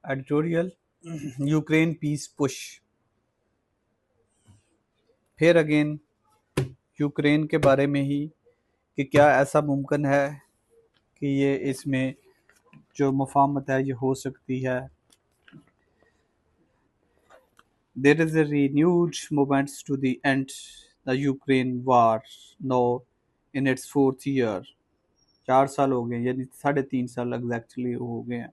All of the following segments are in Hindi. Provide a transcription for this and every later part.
Editorial Ukraine peace push. फिर अगेन यूक्रेन के बारे में ही कि क्या ऐसा मुमकिन है कि ये इसमें जो मुफाहमत है ये हो सकती है। There is a renewed movement to the end the Ukraine war now in its fourth year. 4 साल हो गए, यानी 3.5 साल एग्जैक्टली हो गए हैं।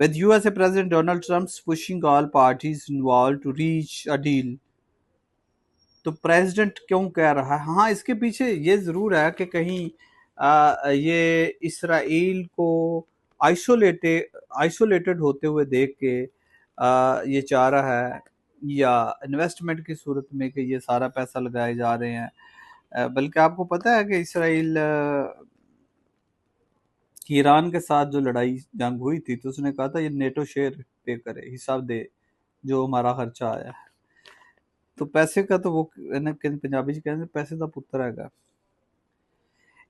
With USA President Donald Trump pushing all parties involved to reach a deal. तो प्रेसिडेंट क्यों कह रहा है? हाँ, इसके पीछे ये जरूर है कि कहीं ये इसराइल को आइसोलेटेड होते हुए देख के ये चाह रहा है, या इन्वेस्टमेंट की सूरत में कि ये सारा पैसा लगाए जा रहे हैं। बल्कि आपको पता है कि इसराइल की ईरान के साथ जो लड़ाई जंग हुई थी तो उसने कहा था ये नेटो शेयर पे करे, हिसाब दे जो हमारा खर्चा आया है। तो पैसे का तो वो पंजाबी च कहते पैसे का पुत्र हैगा।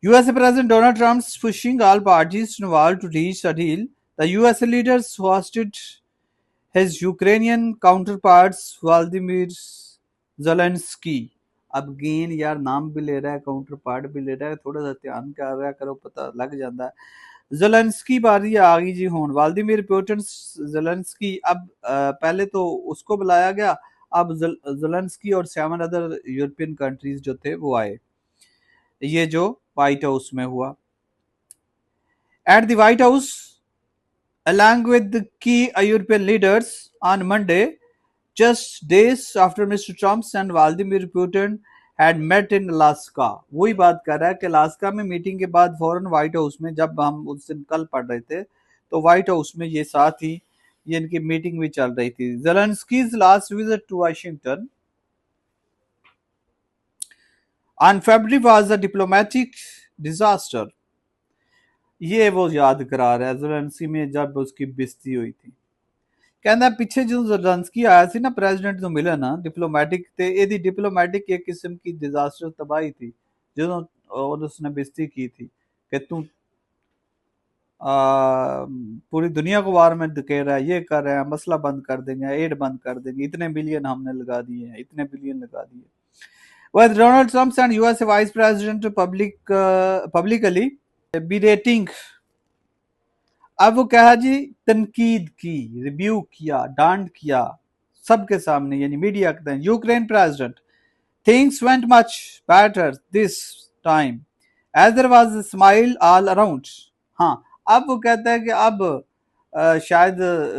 USA President Donald Trump's pushing all parties involved to reach a deal. The US leaders hosted his Ukrainian counterparts Vladimir Zelensky. अब गेन यार नाम भी ले रहा है, काउंटर पार्ट भी ले रहा है, थोड़ा सा ध्यान कर रहा करो, पता लग जाता है। ज़ेलेंस्की बारी आ गई जी होन, व्लादिमीर पुतिन ज़ेलेंस्की। अब पहले तो उसको बुलाया गया, अब ज़ेलेंस्की और 7 अदर यूरोपियन कंट्रीज जो थे वो आए। ये जो व्हाइट हाउस में हुआ। At the white house along with the key European leaders on Monday, just days after Mr. Trump and Vladimir Putin had met in Alaska. वही बात कर रहा है कि अलास्का में मीटिंग के बाद फौरन व्हाइट हाउस में, जब हम उस दिन कल पढ़ रहे थे तो व्हाइट हाउस में ये साथ ही ये इनकी मीटिंग भी चल रही थी। Zelensky's last visit to Washington on February was a diplomatic disaster. ये वो याद करा रहा है ज़ेलेंस्की में जब उसकी बेइज्जती हुई थी। कहना पिछे जो ज़ेलेंस्की आया सी ना प्रेसिडेंट ਨੂੰ ਮਿਲਿਆ ਨਾ डिप्लोमैटिक ਤੇ ਇਹਦੀ डिप्लोमैटिक एक किस्म की डिजास्टर तबाही थी ਜਦੋਂ उसने बेइज्जती की थी कि तू पूरी दुनिया को वार में धकेल रहा है, ये कर रहे हैं, मसला बंद कर देंगे, एड बंद कर देंगे, इतने बिलियन हमने लगा दिए हैं, इतने बिलियन लगा दिए। With Donald Trump and US Vice President publicly berating, अब वो कहा जी तनकीद की, रिव्यू किया, डांट किया सबके सामने, यानी मीडिया के सामने। Ukraine president things went much better this time as there was a smile all around. हाँ, अब वो कहता है कि अब शायद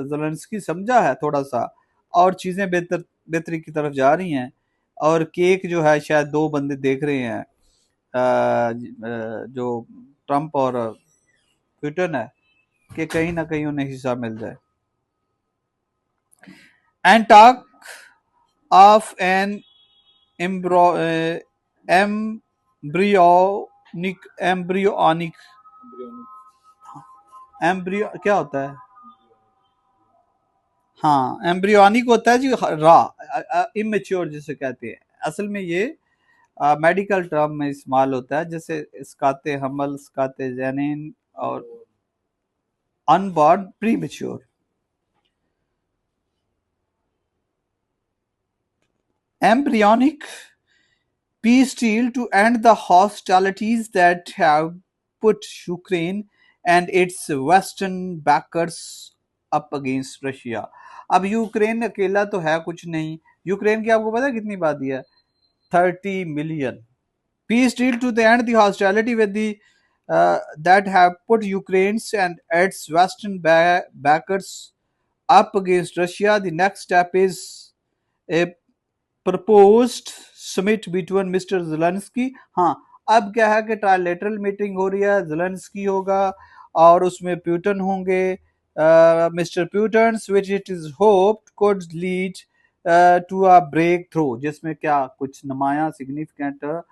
ज़ेलेंस्की समझा है थोड़ा सा और चीजें बेहतरी की तरफ जा रही हैं, और केक जो है शायद 2 बंदे देख रहे हैं, जो ट्रंप और पुतिन है, कि कहीं ना कहीं उन्हें हिस्सा मिल जाए। And talk of an embryo क्या होता है? हाँ, एम्ब्रियोनिक होता है जी, रा, इमेच्योर जिसे कहते हैं। असल में ये मेडिकल टर्म में इस्तेमाल होता है, जैसे इसकाते हमल, इसकाते जैनिन और unborn premature. Embryonic peace deal to end the hostilities that have put Ukraine and its western backers up against Russia. अब यूक्रेन अकेला तो है कुछ नहीं, यूक्रेन की आपको पता है कितनी आबादी है? 30 million. Peace deal to end the hostility with the that have put Ukraine's and its western backers up against Russia. The next step is a proposed summit between Mr. Zelensky. हाँ, अब क्या है कि ट्राइलेटरल मीटिंग हो रही है, ज़ेलेंस्की होगा और उसमें पुतिन होंगे, mister Putin, which it is hoped could lead to a breakthrough, जिसमें क्या कुछ नुमाया सिग्निफिकेंट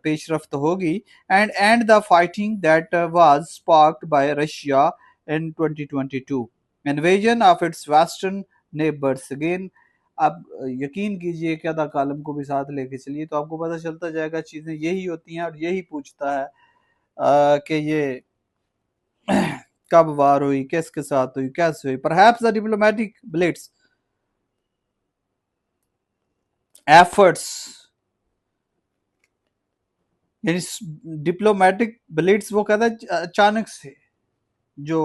पेशरफ्त होगी, and the fighting that was sparked by Russia in 2022 invasion of its western neighbors again. अब यकीन कीजिए कि अदा कालम को भी साथ लेके चलिए तो आपको पता चलता जाएगा चीजें यही होती हैं, और यही पूछता है कि ये कब वार हुई, किसके साथ हुई, कैसे हुई? Perhaps the diplomatic Blitz efforts, यानी डिप्लोमेटिक ब्लिट्स वो कहता है अचानक से जो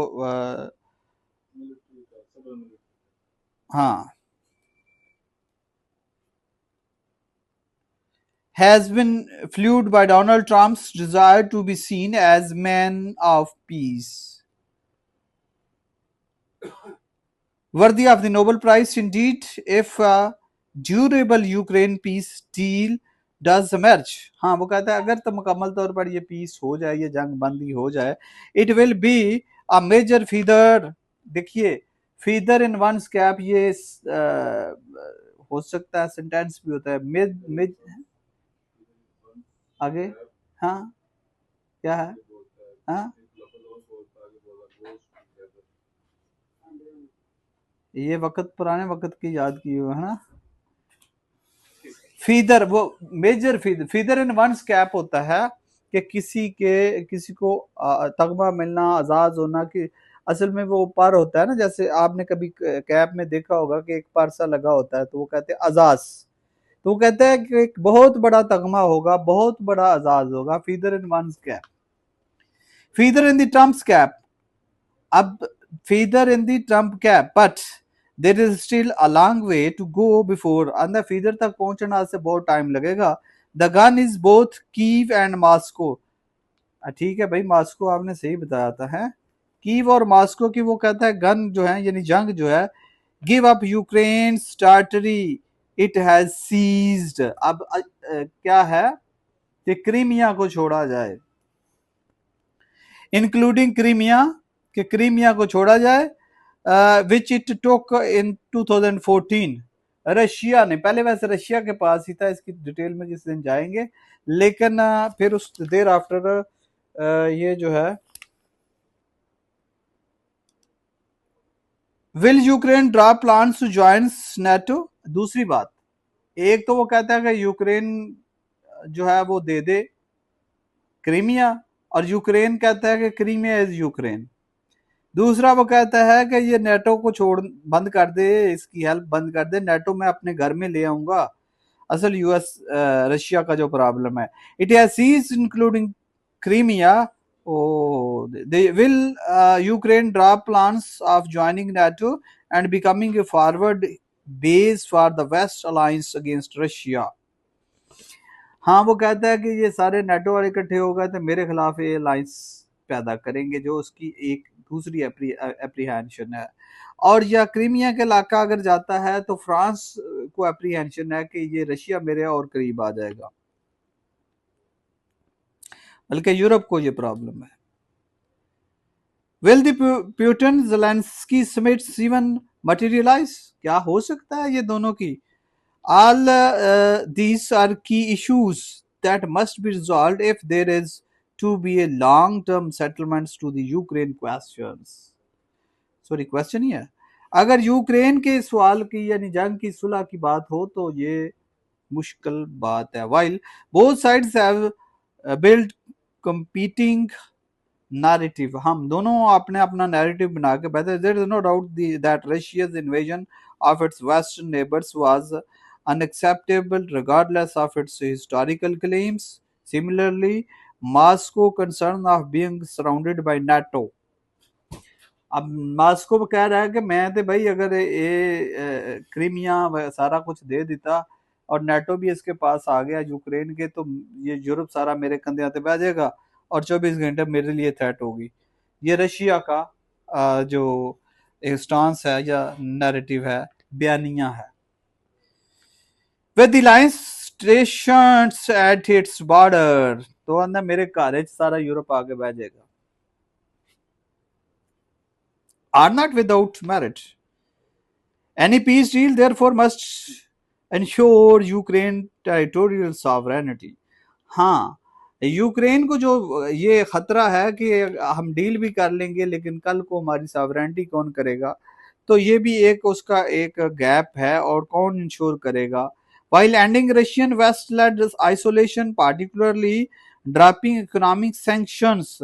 हाँ, has been fueled by Donald Trump's desire to be seen as man of peace. Worthy of the Nobel Prize indeed, if a durable Ukraine peace deal does emerge. हाँ, वो कहता है अगर तो मुकम्मल तौर पर ये पीस हो जाए, ये जंग बंदी हो जाए, it will be a major feather. देखिए, feather in one's cap, ये हो सकता है सेंटेंस भी होता है, मिज आगे, हाँ क्या है, हाँ ये वक्त पुराने वक्त की याद की हुई है ना। फीदर, वो major feather in one's cap होता है कि किसी को तगमा मिलना, आजाद होना, कि असल में वो पर होता है ना, जैसे आपने कभी कैप में देखा होगा कि एक पर सा लगा होता है, तो वो कहते हैं आजाज, तो वो कहते हैं कि एक बहुत बड़ा तगमा होगा, बहुत बड़ा आजाद होगा, feather in one's cap, feather in the Trump's cap. अब feather in the Trump cap, but there is still a long way to go before, अंदर फीदर तक पहुंचना से बहुत टाइम लगेगा। The gun is both Kyiv and Moscow, ठीक है भाई, मास्को आपने सही बताया था, है कीव और मास्को की, वो कहता है गन जो है यानी जंग जो है, give up Ukraine territory it has seized. अब क्या है कि क्रीमिया को छोड़ा जाए, इंक्लूडिंग क्रीमिया, कि क्रीमिया को छोड़ा जाए, which it took in 2014। Russia ने, पहले वैसे रशिया के पास ही था, इसकी डिटेल में किस दिन जाएंगे, लेकिन फिर उस देर आफ्टर ये जो है, will Ukraine drop plans to join NATO. दूसरी बात, एक तो वो कहता है कि यूक्रेन जो है वो दे दे क्रीमिया, और यूक्रेन कहता है कि क्रीमिया इज यूक्रेन। दूसरा वो कहता है कि ये नेटो को छोड़ बंद कर दे, इसकी हेल्प बंद कर दे, नेटो में अपने घर में ले आऊंगा। असल यूएस रशिया का जो प्रॉब्लम है, it has seized including Crimea. They will Ukraine drop plans of joining NATO and becoming a forward base for the West alliance against Russia. हाँ, वो कहता है कि ये सारे नेटो वाले इकट्ठे हो गए तो मेरे खिलाफ ये अलायंस पैदा करेंगे, जो उसकी एक दूसरी एप्रीहेंशन है। और या क्रीमिया के इलाका अगर जाता है तो फ्रांस को एप्रीहेंशन है कि ये रशिया मेरे और करीब आ जाएगा, बल्कि यूरोप को ये प्रॉब्लम है। Will the Putin Zelensky summits even materialise, क्या हो सकता है ये दोनों की? All these are key issues that must be resolved if there is to be a long-term settlements to the Ukraine questions. Sorry, question ही है। अगर यूक्रेन के सवाल की यानी जंग की सुलह की बात हो तो ये मुश्किल बात है। While both sides have built competing narrative, हम दोनों अपने अपना narrative बना के बैठे, there is no doubt that Russia's invasion of its western neighbors was unacceptable regardless of its historical claims. Similarly, Moscow concern of being surrounded by NATO. अब मास्को कह रहा है कि मैं तो भाई अगर ये क्रीमिया सारा कुछ दे देता और नेटो भी इसके पास आ गया यूक्रेन के, तो ये यूरोप सारा मेरे कंधे आते बह जाएगा और 24 घंटे मेरे लिए थ्रेट होगी। ये रशिया का जो स्टांस है या नैरेटिव है, बयानिया है। With the alliance stations at its border, तो अंदर मेरे घर सारा यूरोप आगे बह जाएगा। Are not without merit. Any peace deal therefore must ensure Ukraine territorial sovereignty. हाँ, यूक्रेन को जो ये खतरा है कि हम डील भी कर लेंगे लेकिन कल को हमारी सॉवरेनिटी कौन करेगा, तो ये भी एक उसका एक गैप है, और कौन इंश्योर करेगा। While ending Russian West-led isolation, particularly dropping economic sanctions